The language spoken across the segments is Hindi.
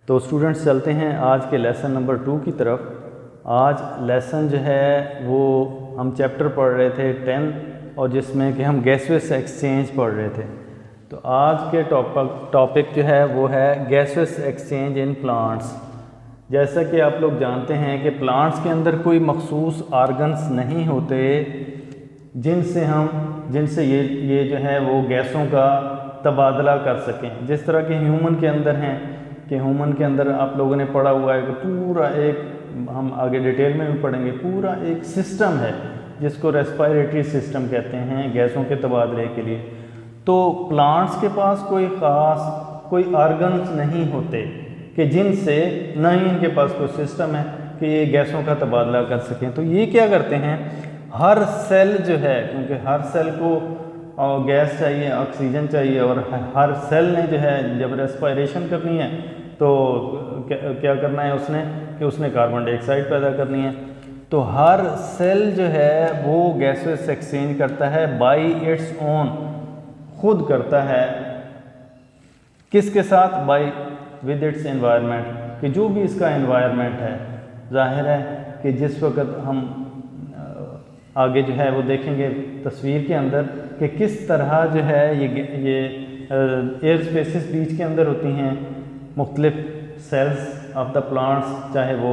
तो स्टूडेंट्स चलते हैं आज के लेसन नंबर 2 की तरफ। आज लेसन जो है वो हम चैप्टर पढ़ रहे थे 10 और जिसमें कि हम गैसेस एक्सचेंज पढ़ रहे थे। तो आज के टॉपिक जो है वो है गैसेस एक्सचेंज इन प्लांट्स। जैसा कि आप लोग जानते हैं कि प्लांट्स के अंदर कोई मखसूस आर्गन्स नहीं होते जिनसे ये जो है वो गैसों का तबादला कर सकें। जिस तरह के ह्यूमन के अंदर हैं कि ह्यूमन के अंदर आप लोगों ने पढ़ा हुआ है कि पूरा एक, हम आगे डिटेल में भी पढ़ेंगे, पूरा एक सिस्टम है जिसको रेस्पिरेटरी सिस्टम कहते हैं गैसों के तबादले के लिए। तो प्लांट्स के पास कोई आर्गन्स नहीं होते कि जिनसे न ही इनके पास कोई सिस्टम है कि ये गैसों का तबादला कर सकें। तो ये क्या करते हैं, हर सेल जो है, क्योंकि हर सेल को गैस चाहिए, ऑक्सीजन चाहिए, और हर सेल ने जो है जब रेस्पिरेशन करनी है तो क्या करना है उसने कार्बन डाइऑक्साइड पैदा करनी है। तो हर सेल जो है वो गैसेस एक्सचेंज करता है बाय इट्स ओन, खुद करता है। किसके साथ? बाय विद इट्स एनवायरनमेंट, कि जो भी इसका एनवायरनमेंट है। जाहिर है कि जिस वक्त हम आगे जो है वो देखेंगे तस्वीर के अंदर कि किस तरह जो है ये एयर स्पेसिस बीच के अंदर होती हैं मुख्तलिफ सेल्स ऑफ द प्लांट्स, चाहे वो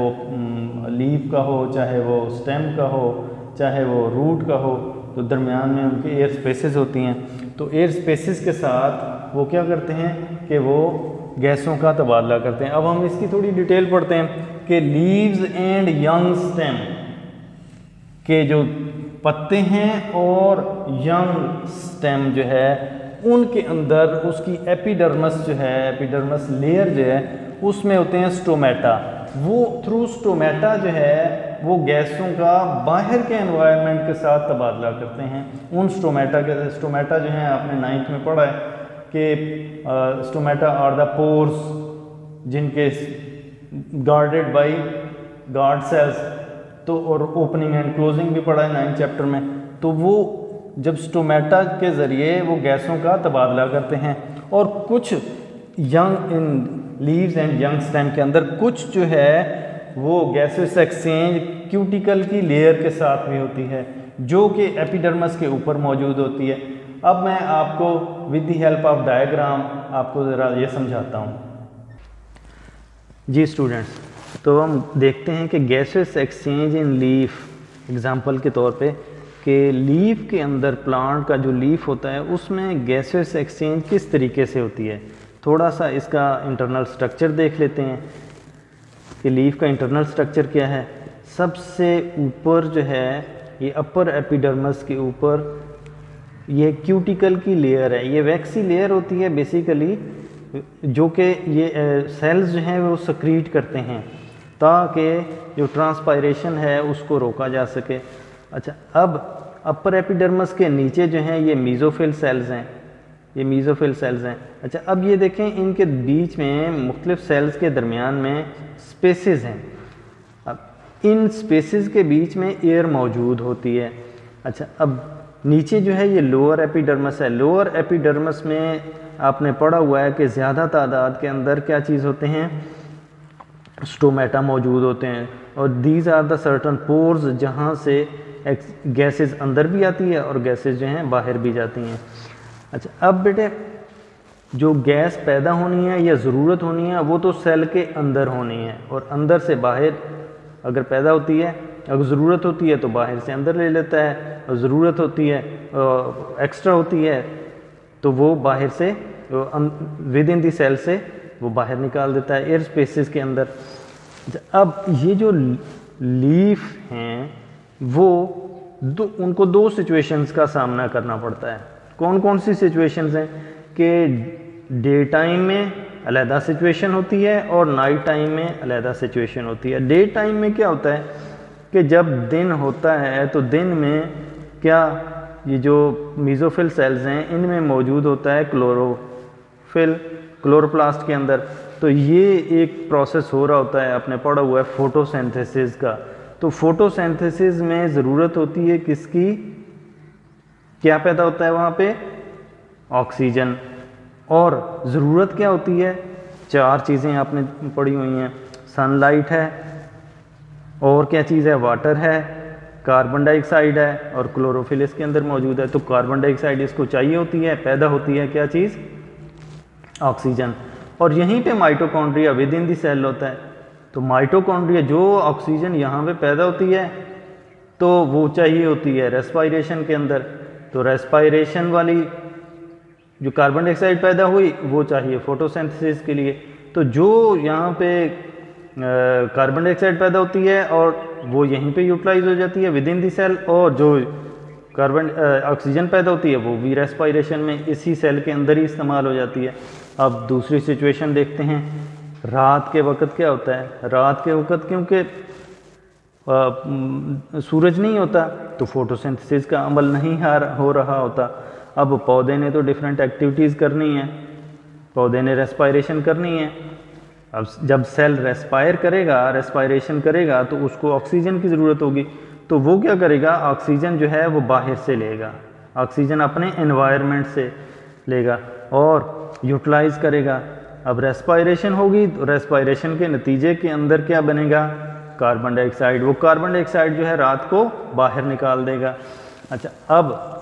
लीफ का हो, चाहे वो स्टेम का हो, चाहे वो रूट का हो, तो दरमियान में उनके एयर स्पेसिस होती हैं। तो एयर स्पेसिस के साथ वो क्या करते हैं कि वो गैसों का तबादला करते हैं। अब हम इसकी थोड़ी डिटेल पढ़ते हैं कि लीव्स एंड यंग स्टेम के जो पत्ते हैं और यंग स्टेम जो है उनके अंदर उसकी एपिडर्मस जो है, एपिडर्मस लेयर जो है उसमें होते हैं स्टोमेटा। वो थ्रू स्टोमेटा जो है वो गैसों का बाहर के एनवायरनमेंट के साथ तबादला करते हैं। उन स्टोमेटा जो हैं आपने 9th में पढ़ा है कि स्टोमेटा आर द पोर्स जिनके गार्डेड बाय गार्ड सेल्स, तो और ओपनिंग एंड क्लोजिंग भी पढ़ा है 9th चैप्टर में। तो वो जब स्टोमेटा के ज़रिए वो गैसों का तबादला करते हैं। और कुछ young in leaves and young stem के अंदर कुछ जो है वो गैसेस एक्सचेंज क्यूटिकल की लेयर के साथ भी होती है जो कि एपिडर्मस के ऊपर मौजूद होती है। अब मैं आपको with the help of diagram आपको ज़रा ये समझाता हूँ। जी स्टूडेंट्स, तो हम देखते हैं कि गैसेस एक्सचेंज इन लीफ, एग्जांपल के तौर पे कि लीफ के अंदर, प्लांट का जो लीफ होता है उसमें गैसेस एक्सचेंज किस तरीके से होती है। थोड़ा सा इसका इंटरनल स्ट्रक्चर देख लेते हैं कि लीफ का इंटरनल स्ट्रक्चर क्या है। सबसे ऊपर जो है ये अपर एपिडर्मस के ऊपर ये क्यूटिकल की लेयर है, ये वैक्सी लेयर होती है बेसिकली, जो कि ये सेल्स जो हैं वो सक्रीट करते हैं ताकि जो ट्रांसपायरेशन है उसको रोका जा सके। अच्छा, अब अपर एपिडर्मस के नीचे जो हैं ये मीज़ोफिल सेल्स हैं, ये मीज़ोफिल सेल्स हैं। अच्छा, अब ये देखें इनके बीच में मुख्तलिफ सेल्स के दरमियान में स्पेसेस हैं। अब इन स्पेसेस के बीच में एयर मौजूद होती है। अच्छा, अब नीचे जो है ये लोअर एपिडर्मस है। लोअर एपिडर्मस में आपने पढ़ा हुआ है कि ज़्यादा तादाद के अंदर क्या चीज़ होते हैं, स्टोमेटा मौजूद होते हैं। और these are the certain pores जहाँ से गैसेस अंदर भी आती है और गैसेस जो हैं बाहर भी जाती हैं। अच्छा, अब बेटे जो गैस पैदा होनी है या ज़रूरत होनी है वो तो सेल के अंदर होनी है, और अंदर से बाहर अगर पैदा होती है, अगर ज़रूरत होती है तो बाहर से अंदर ले लेता है, और ज़रूरत होती है एक्स्ट्रा होती है तो वो बाहर से विद इन दी सेल से वो बाहर निकाल देता है एयर स्पेसिस के अंदर। अब ये जो लीफ हैं वो उनको 2 सिचुएशंस का सामना करना पड़ता है। कौन कौन सी सिचुएशंस हैं कि डे टाइम में अलहदा सिचुएशन होती है और नाइट टाइम में अलहदा सिचुएशन होती है। डे टाइम में क्या होता है कि जब दिन होता है तो दिन में क्या, ये जो मीज़ोफिल सेल्स हैं इनमें मौजूद होता है क्लोरोफिल क्लोरोप्लास्ट के अंदर। तो ये एक प्रोसेस हो रहा होता है, आपने पढ़ा हुआ है फोटोसिंथेसिस का। तो फोटोसिंथेसिस में ज़रूरत होती है किसकी, क्या पैदा होता है वहाँ पे, ऑक्सीजन। और ज़रूरत क्या होती है 4 चीज़ें आपने पढ़ी हुई हैं, सनलाइट है, और क्या चीज़ है, वाटर है, कार्बन डाइऑक्साइड है, और क्लोरोफिल इसके अंदर मौजूद है। तो कार्बन डाइऑक्साइड इसको चाहिए होती है, पैदा होती है क्या चीज़, ऑक्सीजन। और यहीं पे mitochondria within the cell होता है। तो माइटोकॉन्ड्रिया जो ऑक्सीजन यहाँ पे पैदा होती है तो वो चाहिए होती है रेस्पायरेशन के अंदर। तो रेस्पायरेशन वाली जो कार्बन डाइऑक्साइड पैदा हुई वो चाहिए फोटोसिंथेसिस के लिए। तो जो यहाँ पे कार्बन डाइऑक्साइड पैदा होती है और वो यहीं पे यूटिलाइज हो जाती है विद इन दी सेल, और जो कार्बन ऑक्सीजन पैदा होती है वो भी रेस्पायरेशन में इसी सेल के अंदर ही इस्तेमाल हो जाती है। अब दूसरी सिचुएशन देखते हैं, रात के वक्त क्या होता है। रात के वक्त क्योंकि सूरज नहीं होता तो फोटोसिंथेसिस का अमल नहीं हो रहा होता। अब पौधे ने तो डिफरेंट एक्टिविटीज़ करनी है, पौधे ने रेस्पायरेशन करनी है। अब जब सेल रेस्पायरेशन करेगा तो उसको ऑक्सीजन की ज़रूरत होगी। तो वो क्या करेगा, ऑक्सीजन जो है वो बाहर से लेगा, ऑक्सीजन अपने एनवायरनमेंट से लेगा और यूटिलाइज करेगा। अब रेस्पायरेशन होगी तो रेस्पायरेशन के नतीजे के अंदर क्या बनेगा, कार्बन डाइऑक्साइड। वो कार्बन डाइऑक्साइड जो है रात को बाहर निकाल देगा। अच्छा, अब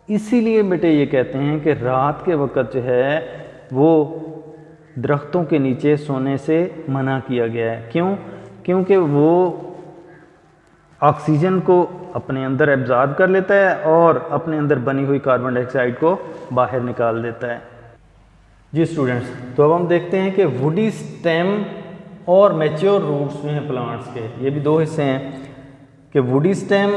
इसीलिए बेटे ये कहते हैं कि रात के वक्त जो है वो दरख्तों के नीचे सोने से मना किया गया है। क्यों? क्योंकि वो ऑक्सीजन को अपने अंदर एब्जॉर्ब कर लेता है और अपने अंदर बनी हुई कार्बन डाइऑक्साइड को बाहर निकाल देता है। जी स्टूडेंट्स, तो अब हम देखते हैं कि वुडी स्टेम और मैच्योर रूट्स जो हैं प्लांट्स के, ये भी 2 हिस्से हैं कि वुडी स्टेम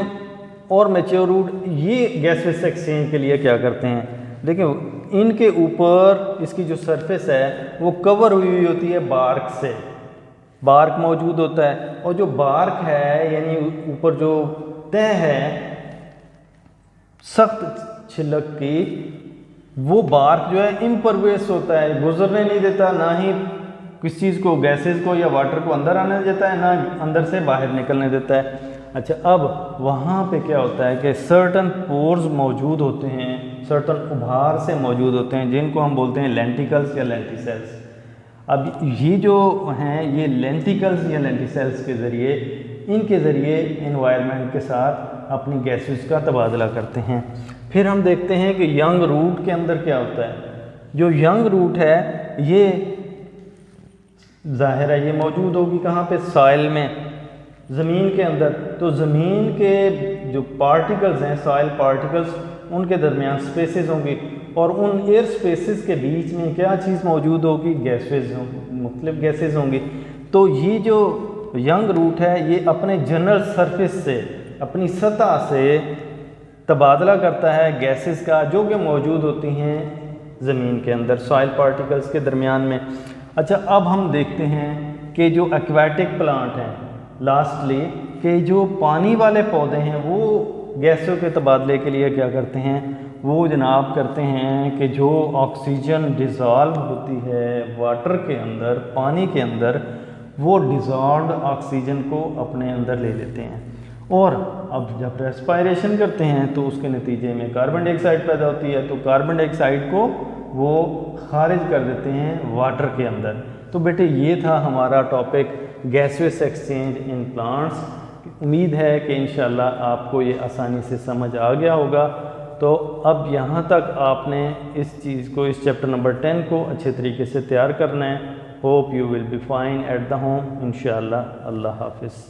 और मैच्योर रूट ये गैसेस एक्सचेंज के लिए क्या करते हैं। देखिए, इनके ऊपर इसकी जो सरफेस है वो कवर हुई होती है बार्क से, बार्क मौजूद होता है। और जो बार्क है यानी ऊपर जो तह है सख्त छिलक की, वो बार्क जो है इम्परवेस होता है, गुजरने नहीं देता, ना ही किस चीज़ को, गैसेस को या वाटर को अंदर आने देता है, ना अंदर से बाहर निकलने देता है। अच्छा, अब वहाँ पे क्या होता है कि सर्टन पोर्स मौजूद होते हैं, सर्टन उभार से मौजूद होते हैं जिनको हम बोलते हैं लेंटिकल्स या लेंटिसेल्स। अब ये जो हैं ये लेंटिकल्स या लेंटिसेल्स के ज़रिए, इनके ज़रिए एनवायरनमेंट के साथ अपनी गैसेस का तबादला करते हैं। फिर हम देखते हैं कि यंग रूट के अंदर क्या होता है। जो यंग रूट है ये ज़ाहिर है ये मौजूद होगी कहाँ पे, सॉइल में, ज़मीन के अंदर। तो ज़मीन के जो पार्टिकल्स हैं, सॉइल पार्टिकल्स, उनके दरमियान स्पेसेस होंगी और उन एयर स्पेसेस के बीच में क्या चीज़ मौजूद होगी, गैसेस, मुख्तलिफ गैसेस होंगी। तो ये जो यंग रूट है ये अपने जनरल सरफेस से, अपनी सतह से तबादला करता है गैसेस का जो कि मौजूद होती हैं ज़मीन के अंदर, सॉइल पार्टिकल्स के दरमियान में। अच्छा, अब हम देखते हैं कि जो एक्वाटिक प्लांट हैं, लास्टली कि जो पानी वाले पौधे हैं वो गैसों के तबादले के लिए क्या करते हैं, वो जनाब करते हैं कि जो ऑक्सीजन डिज़ॉल्व होती है वाटर के अंदर, पानी के अंदर, वो डिज़ॉल्व्ड ऑक्सीजन को अपने अंदर ले लेते हैं। और अब जब रेस्पायरेशन करते हैं तो उसके नतीजे में कार्बन डाइऑक्साइड पैदा होती है, तो कार्बन डाइऑक्साइड को वो खारिज कर देते हैं वाटर के अंदर। तो बेटे ये था हमारा topic gases exchange in plants. उम्मीद है कि इंशाल्लाह आपको ये आसानी से समझ आ गया होगा। तो अब यहाँ तक आपने इस चीज़ को, इस चैप्टर नंबर 10 को अच्छे तरीके से तैयार करना है। Hope you will be fine at the home इंशाल्लाह। अल्लाह हाफिज़।